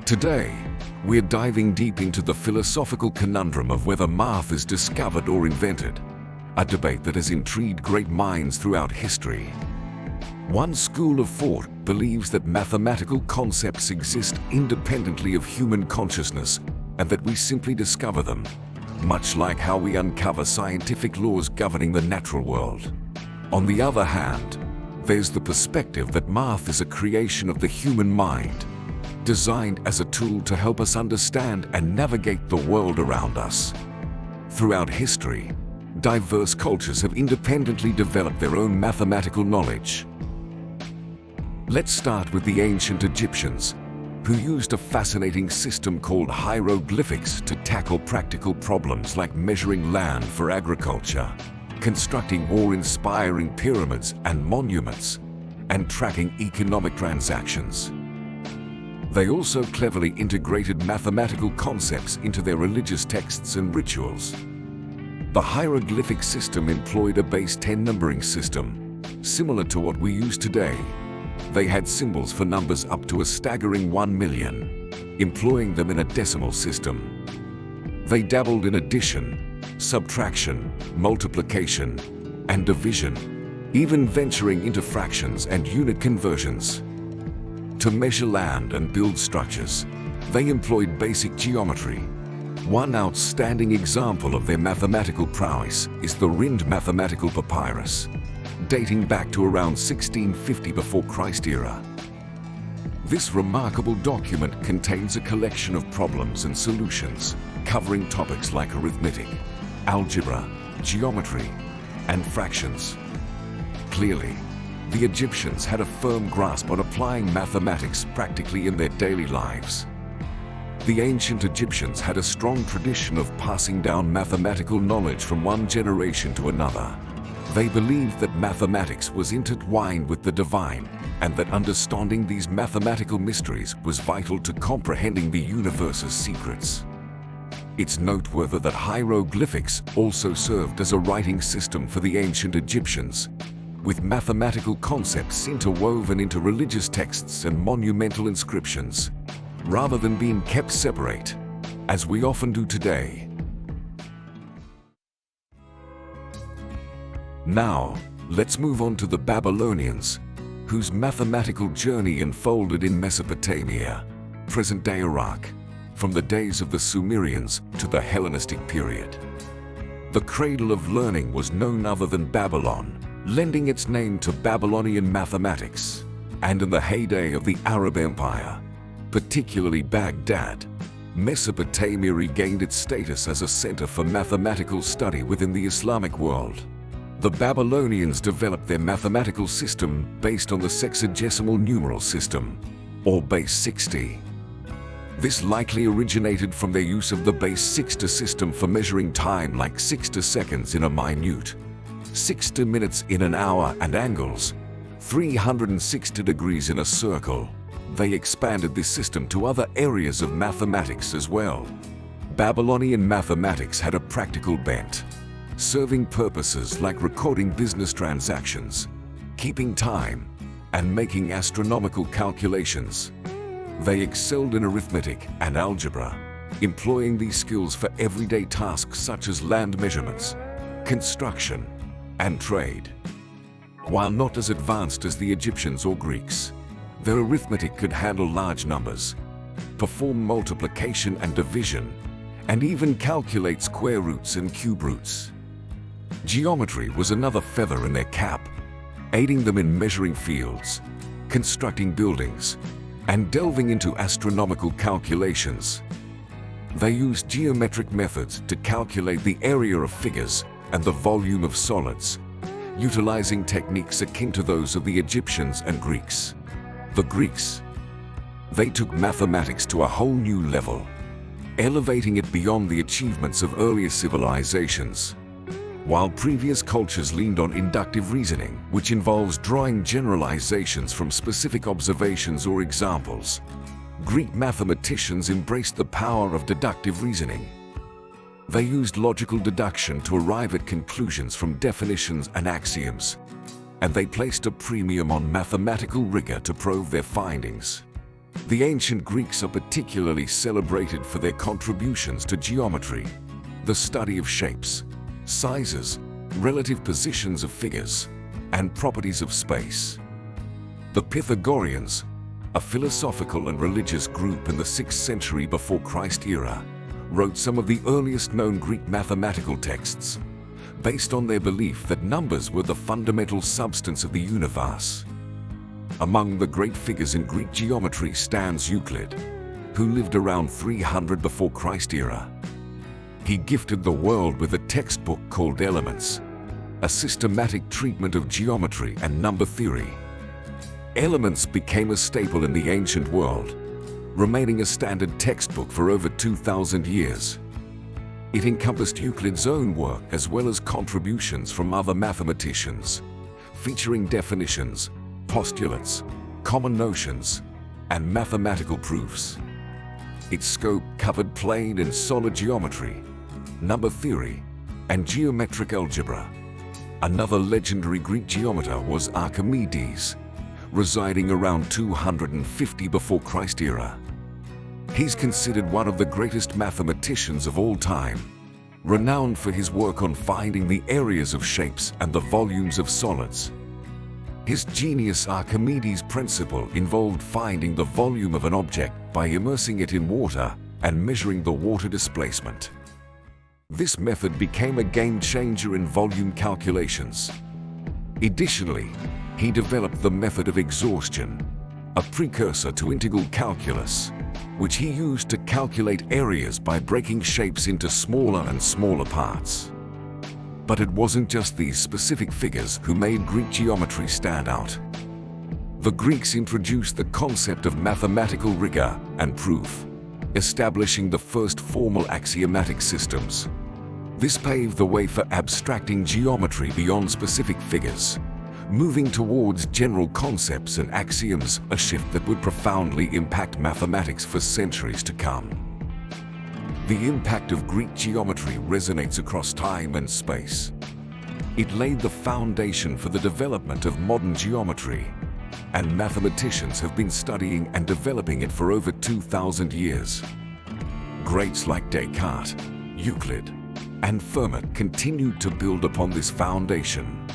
Today, we're diving deep into the philosophical conundrum of whether math is discovered or invented, a debate that has intrigued great minds throughout history. One school of thought believes that mathematical concepts exist independently of human consciousness and that we simply discover them, much like how we uncover scientific laws governing the natural world. On the other hand, there's the perspective that math is a creation of the human mind, designed as a tool to help us understand and navigate the world around us. Throughout history, diverse cultures have independently developed their own mathematical knowledge. Let's start with the ancient Egyptians, who used a fascinating system called hieroglyphics to tackle practical problems like measuring land for agriculture, constructing awe-inspiring pyramids and monuments, and tracking economic transactions. They also cleverly integrated mathematical concepts into their religious texts and rituals. The hieroglyphic system employed a base 10 numbering system, similar to what we use today. They had symbols for numbers up to a staggering 1 million, employing them in a decimal system. They dabbled in addition, subtraction, multiplication, and division, even venturing into fractions and unit conversions. To measure land and build structures, they employed basic geometry. One outstanding example of their mathematical prowess is the Rind mathematical papyrus, dating back to around 1650 before Christ era. This remarkable document contains a collection of problems and solutions, covering topics like arithmetic, algebra, geometry, and fractions. Clearly, the Egyptians had a firm grasp on applying mathematics practically in their daily lives. The ancient Egyptians had a strong tradition of passing down mathematical knowledge from one generation to another. They believed that mathematics was intertwined with the divine, and that understanding these mathematical mysteries was vital to comprehending the universe's secrets. It's noteworthy that hieroglyphics also served as a writing system for the ancient Egyptians, with mathematical concepts interwoven into religious texts and monumental inscriptions, rather than being kept separate, as we often do today. Now, let's move on to the Babylonians, whose mathematical journey unfolded in Mesopotamia, present-day Iraq, from the days of the Sumerians to the Hellenistic period. The cradle of learning was none other than Babylon, lending its name to Babylonian mathematics. And in the heyday of the Arab Empire, particularly Baghdad, Mesopotamia regained its status as a center for mathematical study within the Islamic world. The Babylonians developed their mathematical system based on the sexagesimal numeral system, or base 60. This likely originated from their use of the base 60 system for measuring time, like 60 seconds in a minute, 60 minutes in an hour, and angles, 360 degrees in a circle. They expanded this system to other areas of mathematics as well. Babylonian mathematics had a practical bent, serving purposes like recording business transactions, keeping time, and making astronomical calculations. They excelled in arithmetic and algebra, employing these skills for everyday tasks such as land measurements, construction, and trade. While not as advanced as the Egyptians or Greeks, their arithmetic could handle large numbers, perform multiplication and division, and even calculate square roots and cube roots. Geometry was another feather in their cap, aiding them in measuring fields, constructing buildings, and delving into astronomical calculations. They used geometric methods to calculate the area of figures and the volume of solids, utilizing techniques akin to those of the Egyptians and Greeks. The Greeks, they took mathematics to a whole new level, elevating it beyond the achievements of earlier civilizations. While previous cultures leaned on inductive reasoning, which involves drawing generalizations from specific observations or examples, Greek mathematicians embraced the power of deductive reasoning. They used logical deduction to arrive at conclusions from definitions and axioms, and they placed a premium on mathematical rigor to prove their findings. The ancient Greeks are particularly celebrated for their contributions to geometry, the study of shapes, sizes, relative positions of figures, and properties of space. The Pythagoreans, a philosophical and religious group in the 6th century before Christ era, wrote some of the earliest known Greek mathematical texts, based on their belief that numbers were the fundamental substance of the universe. Among the great figures in Greek geometry stands Euclid, who lived around 300 before Christ era. He gifted the world with a textbook called Elements, a systematic treatment of geometry and number theory. Elements became a staple in the ancient world, remaining a standard textbook for over 2,000 years. It encompassed Euclid's own work as well as contributions from other mathematicians, featuring definitions, postulates, common notions, and mathematical proofs. Its scope covered plane and solid geometry, number theory, and geometric algebra. Another legendary Greek geometer was Archimedes, residing around 250 before Christ era. He's considered one of the greatest mathematicians of all time, renowned for his work on finding the areas of shapes and the volumes of solids. His genius Archimedes' principle involved finding the volume of an object by immersing it in water and measuring the water displacement. This method became a game changer in volume calculations. Additionally, he developed the method of exhaustion, a precursor to integral calculus, which he used to calculate areas by breaking shapes into smaller and smaller parts. But it wasn't just these specific figures who made Greek geometry stand out. The Greeks introduced the concept of mathematical rigor and proof, establishing the first formal axiomatic systems. This paved the way for abstracting geometry beyond specific figures, moving towards general concepts and axioms, a shift that would profoundly impact mathematics for centuries to come. The impact of Greek geometry resonates across time and space. It laid the foundation for the development of modern geometry, and mathematicians have been studying and developing it for over 2,000 years. Greats like Descartes, Euclid, and Fermat continued to build upon this foundation.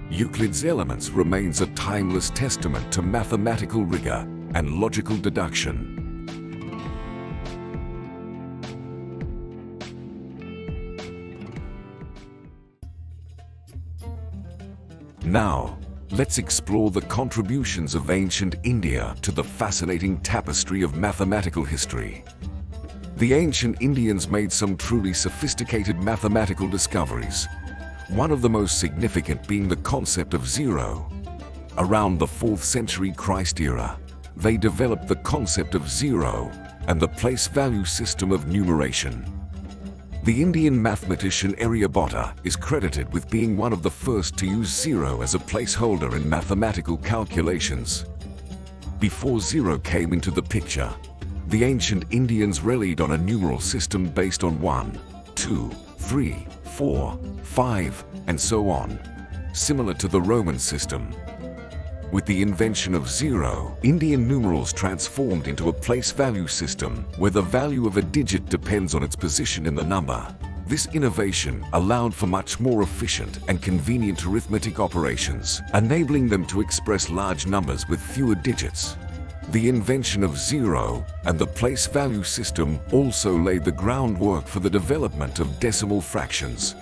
Euclid's Elements remains a timeless testament to mathematical rigor and logical deduction. Now, let's explore the contributions of ancient India to the fascinating tapestry of mathematical history. The ancient Indians made some truly sophisticated mathematical discoveries, one of the most significant being the concept of zero. Around the 4th century Christ era, they developed the concept of zero and the place value system of numeration. The Indian mathematician Aryabhatta is credited with being one of the first to use zero as a placeholder in mathematical calculations. Before zero came into the picture, the ancient Indians relied on a numeral system based on 1, 2, 3, 4, 5, and so on, similar to the Roman system. With the invention of zero, Indian numerals transformed into a place value system where the value of a digit depends on its position in the number. This innovation allowed for much more efficient and convenient arithmetic operations, enabling them to express large numbers with fewer digits. The invention of zero and the place value system also laid the groundwork for the development of decimal fractions,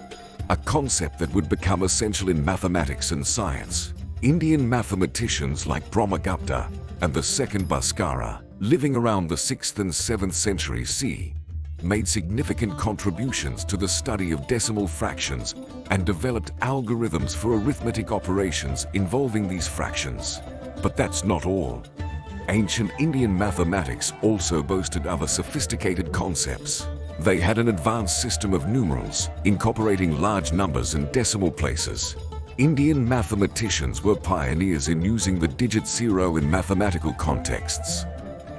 a concept that would become essential in mathematics and science. Indian mathematicians like Brahmagupta and the second Bhaskara, living around the 6th and 7th centuries CE, made significant contributions to the study of decimal fractions and developed algorithms for arithmetic operations involving these fractions. But that's not all. Ancient Indian mathematics also boasted other sophisticated concepts. They had an advanced system of numerals, incorporating large numbers and decimal places. Indian mathematicians were pioneers in using the digit zero in mathematical contexts,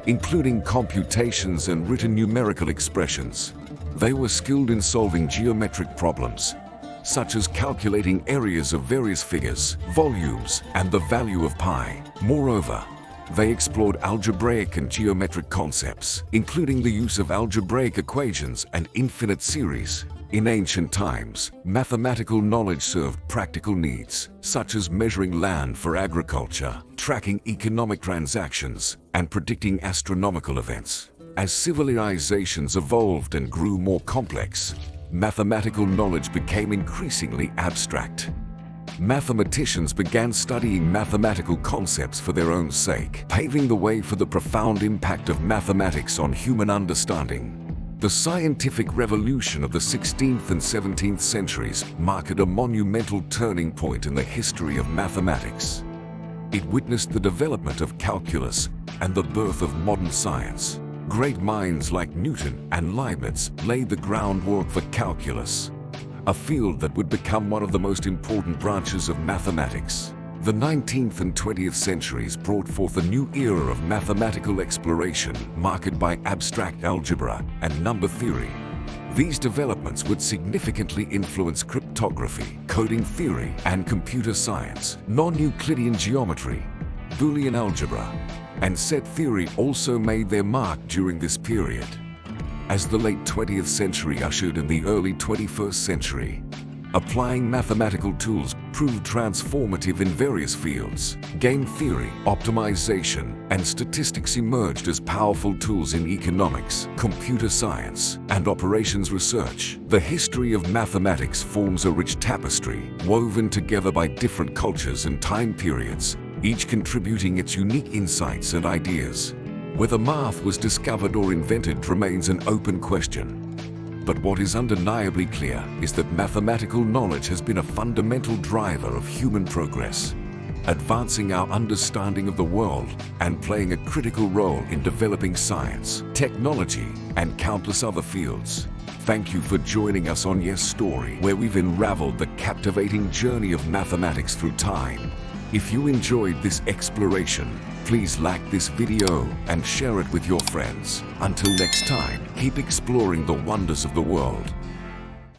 including computations and written numerical expressions. They were skilled in solving geometric problems, such as calculating areas of various figures, volumes, and the value of pi. Moreover, They explored algebraic and geometric concepts, including the use of algebraic equations and infinite series. In ancient times, mathematical knowledge served practical needs, such as measuring land for agriculture, tracking economic transactions, and predicting astronomical events. As civilizations evolved and grew more complex, mathematical knowledge became increasingly abstract. Mathematicians began studying mathematical concepts for their own sake, paving the way for the profound impact of mathematics on human understanding. The scientific revolution of the 16th and 17th centuries marked a monumental turning point in the history of mathematics. It witnessed the development of calculus and the birth of modern science. Great minds like Newton and Leibniz laid the groundwork for calculus, a field that would become one of the most important branches of mathematics. The 19th and 20th centuries brought forth a new era of mathematical exploration marked by abstract algebra and number theory. These developments would significantly influence cryptography, coding theory, and computer science. Non-Euclidean geometry, Boolean algebra, and set theory also made their mark during this period. As the late 20th century ushered in the early 21st century, applying mathematical tools proved transformative in various fields. Game theory, optimization, and statistics emerged as powerful tools in economics, computer science, and operations research. The history of mathematics forms a rich tapestry, woven together by different cultures and time periods, each contributing its unique insights and ideas. Whether math was discovered or invented remains an open question. But what is undeniably clear is that mathematical knowledge has been a fundamental driver of human progress, advancing our understanding of the world and playing a critical role in developing science, technology, and countless other fields. Thank you for joining us on Yes Story, where we've unraveled the captivating journey of mathematics through time. If you enjoyed this exploration, please like this video and share it with your friends. Until next time, keep exploring the wonders of the world.